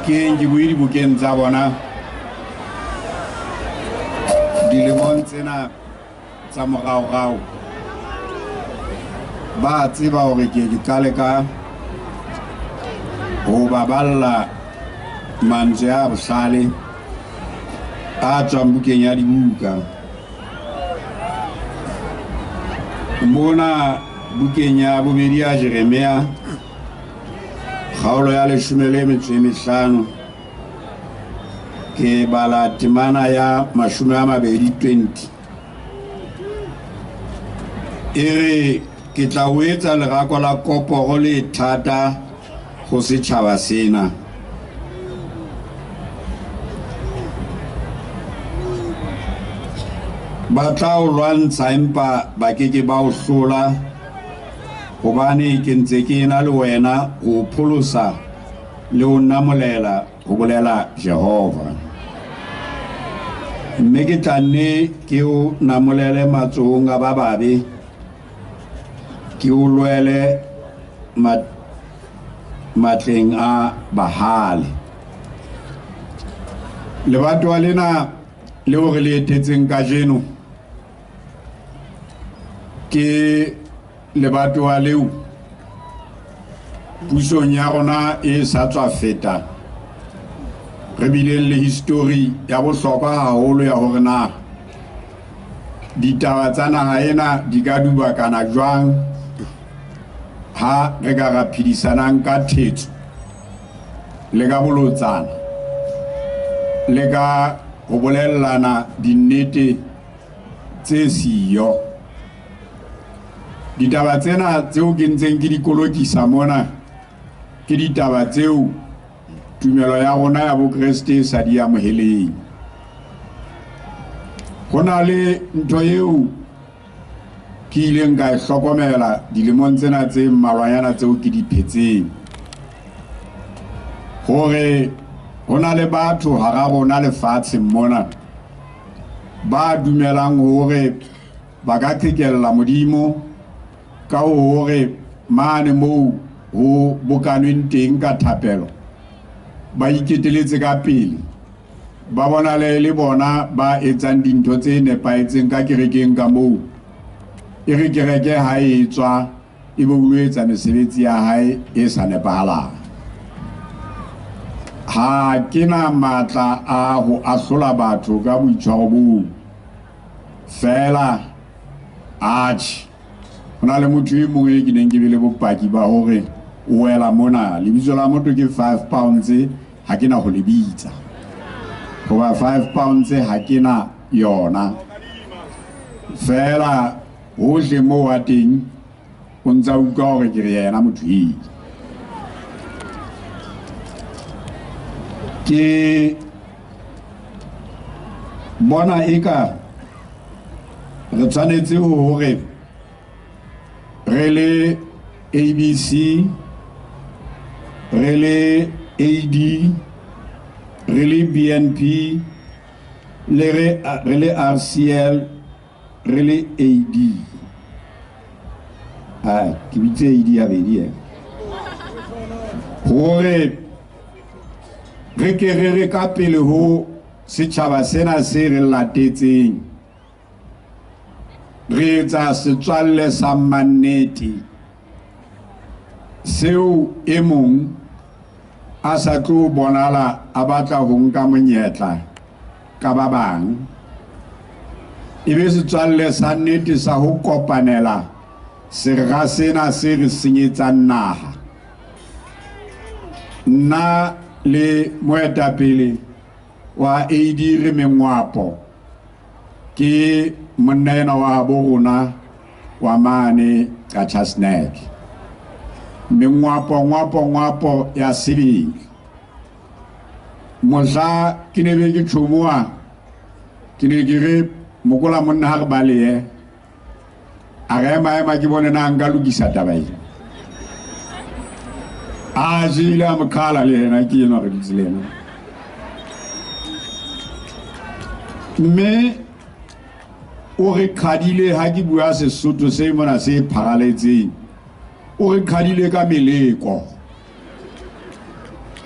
ke buile bukeng tsa bona dilemong tsena tsa moraorao ba tseba hore ke qale ka ho baballa mantswe a bohlale a tswang bukeng ya dibuka mona bukeng ya bobedi ya Jeremia kgaolo ya 15 ke bala temana ya 20 ere ke tla o etsa lerako la koporo le thata go setjhaba sena ba tla o lwantsha empa ba keke ba o hlola hobane ke ntse ke na le wena go pholosa le o namolela go bolela Jehova mme ke tla nne ke o namolele matsohong a ba babe ke o lwele matleng a bahale lebatowa lena leo re le etetseng ka jeno ke lebatowa leo pusong ya rona e sa tswa feta re bileng le history ya bohlokwa haholo ya hore na ditaba tsa naha ena di ka dubakana jwang ha re ka ra phedisanang ka thetso le ka bolotsana le ka go bolellana dinnete tse siyo ditaba tsena tseo ke ntseng ke dikolokisa mona ke ditaba tseo tumelo ya rona ya bokreste sa di amoheleng go na le ntho eo ke ileng ka e hlokomela dilemong tsena tse mmalwanyana tseo ke di phetseng hore ho na le batho hara rona lefatshe mona ba dumelang hore ba ka qhekella modimo ka hore mane moo ho bokanweng teng ka thapelo ba iketeletse ka pele ba bona le bona ba etsang dintho tse nepaetseng ka kerekeng ka moo e re kereke ha e tswa e bo o etsa mesebetsi ya hae e sa nepahalang ha kena matla a ho ahlola batho ka boitshwaro boo fela atjhe hona le motho e mong e ke neng ke bile bopaki ba hore o wela mona lebitso la motho ke 5 pounds ha ke na ho lebitsa hoba 5 pounds ha ke na yona fela hohle mo wa teng o ntsa utlwa hore ke re yena motho e ke bona eka re tshwanetse hore re le ABC re le AD re le BNP re le RCL re le AD ke bitse AD ya bedi hore re ke re ka pele ho setjhaba sena se re latetseng re etsa setswalle sa mannete seo e mong a sa tlo bonala a batla ho nka monyetla ka ba bang ebe setswalle sa nnete sa ho kopanela serra sena se re senyetsang naha nna le moetapele wa AD re Mengwapo ke monna wa bo rona wa mane ka Chasnack Mengwapo ya Sibili mohla ke ne be ke tšhomoa ke ne ke re mokola monna ha re bale a re maema ke bone na nka lokisa taba e a jile a mokhala le yena ke yena re ditselena mme o re khadile ha ke bua Sesotho se mona se pharaletseng o re khadile ka meleko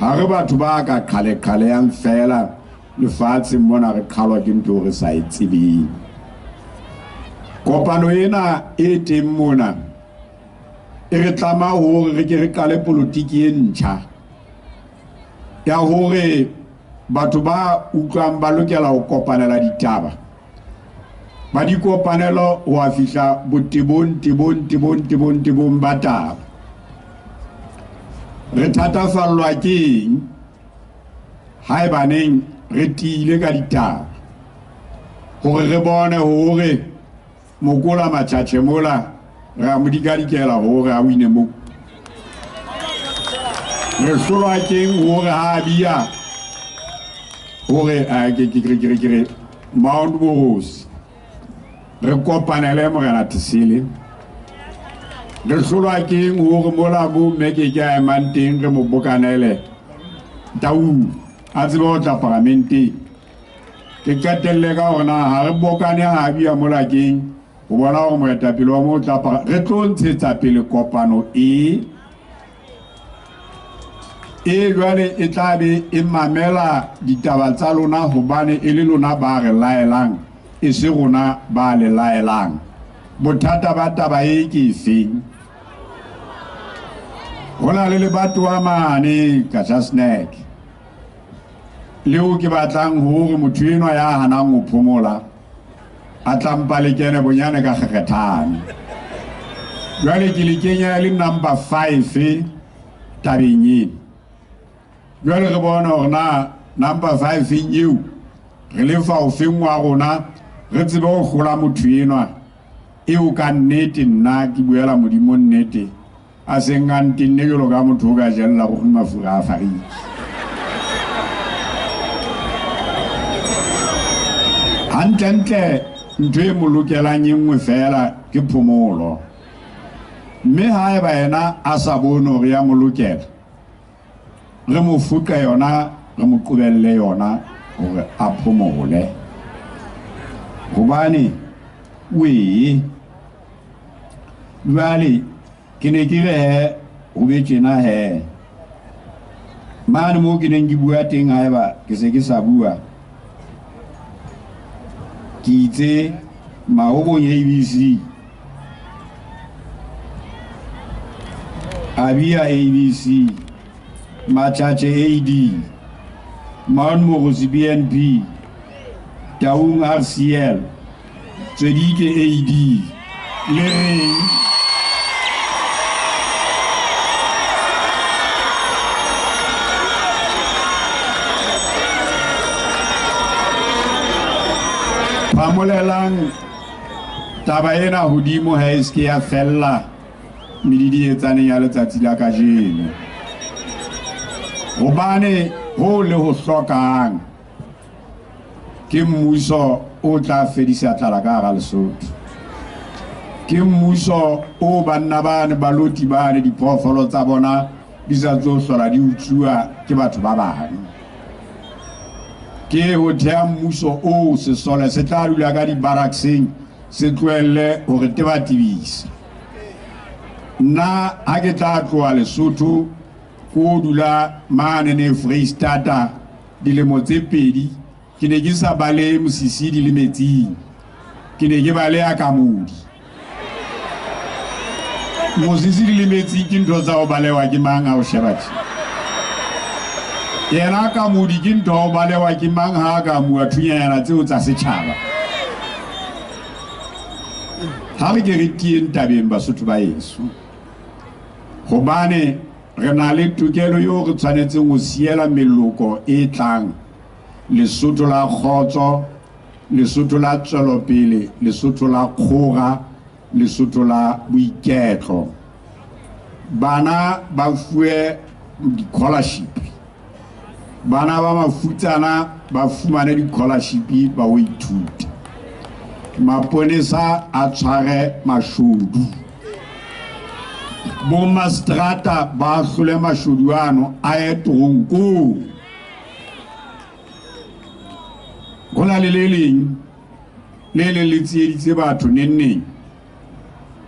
ha re batho ba ka khale yang fela lefatshe mona re khalwa ke ntho re sa itsebeng kopano ena e teng mona e re tlama hore re ke re kale politiki e ntjha ya hore batho ba utlwang ba lokela ho kopanela ditaba ba di kopanelo ho a fihla botebong ba taba re thatafallwa keng haebaneng re tiile ka ditaba hore re bone hore mokola matjhatjhe mola ra modikadikela hore a wine mo re hlolwa keng hore ha bia hore a ke Mount Boros re kopanele morena Tisile re hlolwa keng hore mola bo meke ke manteng re mo bokanele tau a tsebe ho tla parlamenti ke katelle ka hore na ha re bokane ha bia mola keng o bona hore moetapele wa mo tla re tlo ntshetsa pele kopano e jwale e tla be e mamela ditaba tsa lona hobane e le lona ba re laelang e se rona ba le laelang bothata ba taba e ke feng hona le lebatowa mane ka snack leo ke batlang hore motho enwa ya hanang ho phomola a tlampa le kene bonyane ka kgekgethane jwale ke le kenya le number 5 tabeng ena jwale re bona hore na number 5 eo re le fa o fengwa rona re tsebe ho hlola motho enwa eo ka nnete nna ke buela modimo nnete a seng a ntinne jalo ka motho o ka jella go mafura a fariki hantle ntho e mo lokelang e nngwe fela ke phomolo mme ha eba yena a sa bone hore ya mo lokela re mo fuka yona re mo qobelle yona hore a phomole hobane we jwale ke ne ke re ho be tjena he mane mo ke neng ke bua teng ha eba ke se ke sa bua ke itse maobong ya ABC abia ABC matjhatjhe AD Mount Boros BNP Taung RCL Tswedike AD le reng pamolelang taba ena hodimo ha eske ya fella medidi etsaneng ya letsatsi la kajeno hobane ho le ho hlokang ke mmuso o tla fedisa tlala ka hara Lesotho ke mmuso o banna bane baloti bane diphoofolo tsa bona di sa tlo hlola di utsuwa ke batho ba bang ke ho thea mmuso o sesole se tla dula ka dibarakseng se tlohelle hore tebatibisa nna ha ke tla tloha Lesotho ko dula mane ne Freistata dilemo tse 2 ke ne ke sa bale Mosisidi le metsing ke ne ke bale a Kamodi Mosisidi le metsing ke ntho tsa ho balewa ke mang a o shebatse yena Kamodi ke ntho ho balewa ke mang ha ka mua thunyana tseo tsa setjhaba ha re ke re tieng tabeng Basotho ba yeso hobane re na le tokelo yo re tshwanetseng ho siela meloko e tlang Lesotho la khotso Lesotho la tswelopele Lesotho la kgora Lesotho la boiketlo bana ba fuwe di-scholarship bana ba mafutsana ba fumane di-scholarship ba ho ithuta maponesa a tshware mashodu bo mastrata ba hlole mashodu ano a etronko gona le leng le tsieditse batho nenneng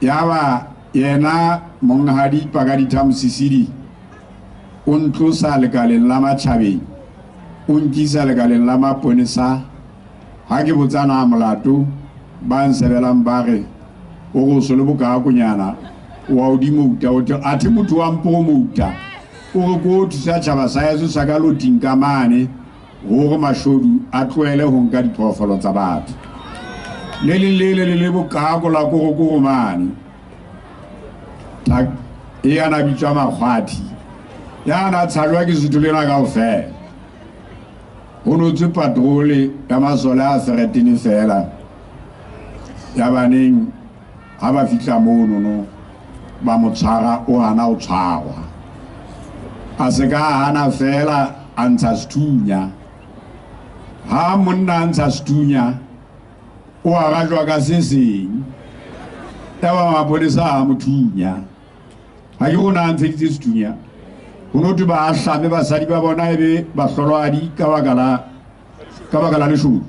ya ba yena monghadi Pakadi Thamsisidi o ntlosa lekaleng la matjhabeng o nkisa lekaleng la maponesa ha ke botsana molato ba nsebelang ba re o go so le bokakonyana wa o di mouta o athe motho wa mpo mouta o re go thusa tjhaba sa yeso sa ka lo tinka mane go mashodu a tloele ho nka diphoofolo tsa batho le bokako la go mane tak e ana bitswa makgwathi ya na tshalwa ke zitulena ka ofela ho no tse patrole ya masole a seretini fela ya baneng ha ba fitla mono no ba mo tshwara o hana o tshwarwa a se ka hana fela a ntsha sethunya ha monna ntsha sethunya o a rajwa ka se seng ya ba maponesa a mothunya ha ke gona ntse ke sethunya ho no tu ba hlame basadi ba bona ebe ba hlolwadi ka bakala leshodu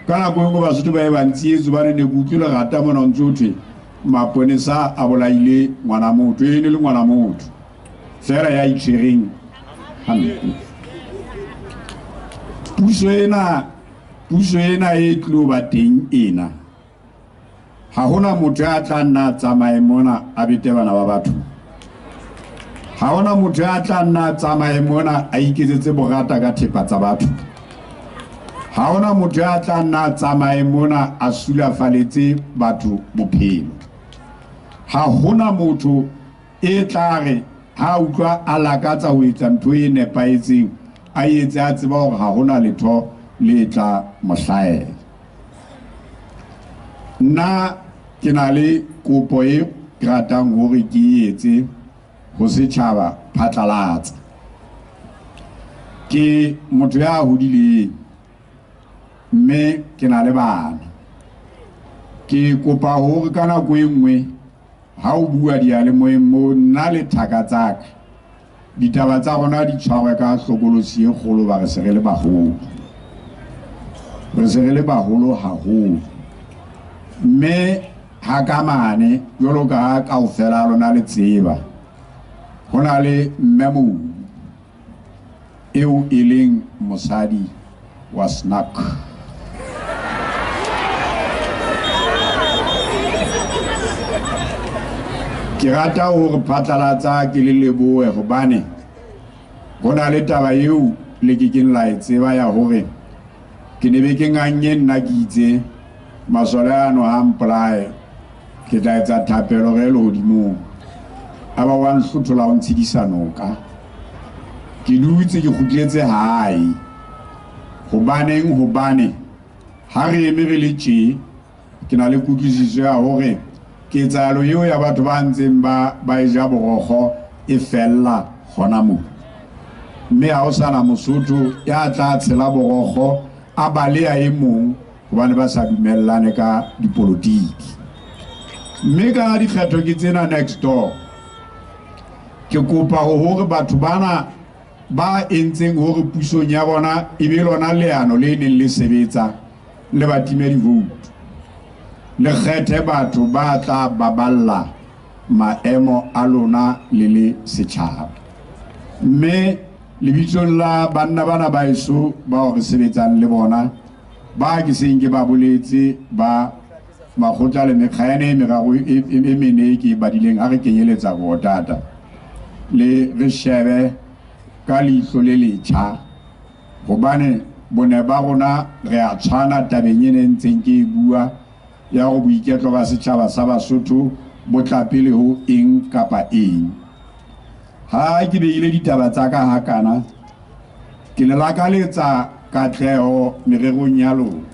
kana go ngo ba sethu ba e bantsietso ba ne go utlwela gata mona ntsothwe maponesa a bolaile ngwana motho e ne le ngwana motho fela ya itshwereng hampe puso ena e tlo ba teng ena ha hona motho a tla nna tsamaye mona a bete bana ba batho ha hona motho a tla nna tsamaye mona a iketsetse bogata ka thepa tsa batho ha hona motho a tla nna tsamaye mona a sulafaletse batho bophelo ha hona motho e tla re ha utlwa a lakatsa ho etsa ntho e nepaetseng a etse a tseba hore ha hona letho le tla mohlaela nna ke na le kopo e ratang hore ke etse ho setjhaba phatlalatsa ke motho ya hodileng mme ke na le bana ke kopa hore ka nako e nngwe ha o bua diyalemoyeng mo nna le thaka tsaka ditaba tsa rona di tshwarwe ka hlokolosi e kgolo ba re se re le baholo haholo mme ha ka mane jwalo ka kaofela lona le tseba ho na le mmemo eo e leng mosadi wa snack ke rata hore phatlalatsa ke le lebohe hobane go na le taba eo le ke la e tseba ya hore ke ne be ke nganye nna ke itse masole ano ha mpolae ke tla etsa thapelo ge le hodimo a ba wa nhlothola o ntshedisa noka ke dutse ke kgutletse hae hobane ha re eme re le tje ke na le kutlwisiso ya hore ke tsalo eo ya batho ba ntseng ba e ja borokgo e fella gona mo mme ha o sana Mosotho ya tla tshela borokgo a bale ya e mong hobane ba sa dumellane ka dipolotiki mme ka dikgetho ke tsena next door ke kopa hore batho bana ba entseng hore pusong ya bona e be lona leano le neng le sebetsa le batimedi vote le kgethe batho ba tla baballa maemo a lona le le setjhaba mme lebitsong la banna bana ba eso ba re sebetsang le bona ba ke seng ke ba boletse ba makgotla le mekgaene merago e mene ke badileng a re kenyeletsa go tata le re shebe ka leihlo le letjha hobane bone ba rona re a tshwana tabeng ene ntseng ke bua ya go boiketlo ba setjhaba sa Basotho bo tla pele ho eng kapa eng ha ke beile ditaba tsa ka hakana ke le lakaletsa katleho mererong ya lona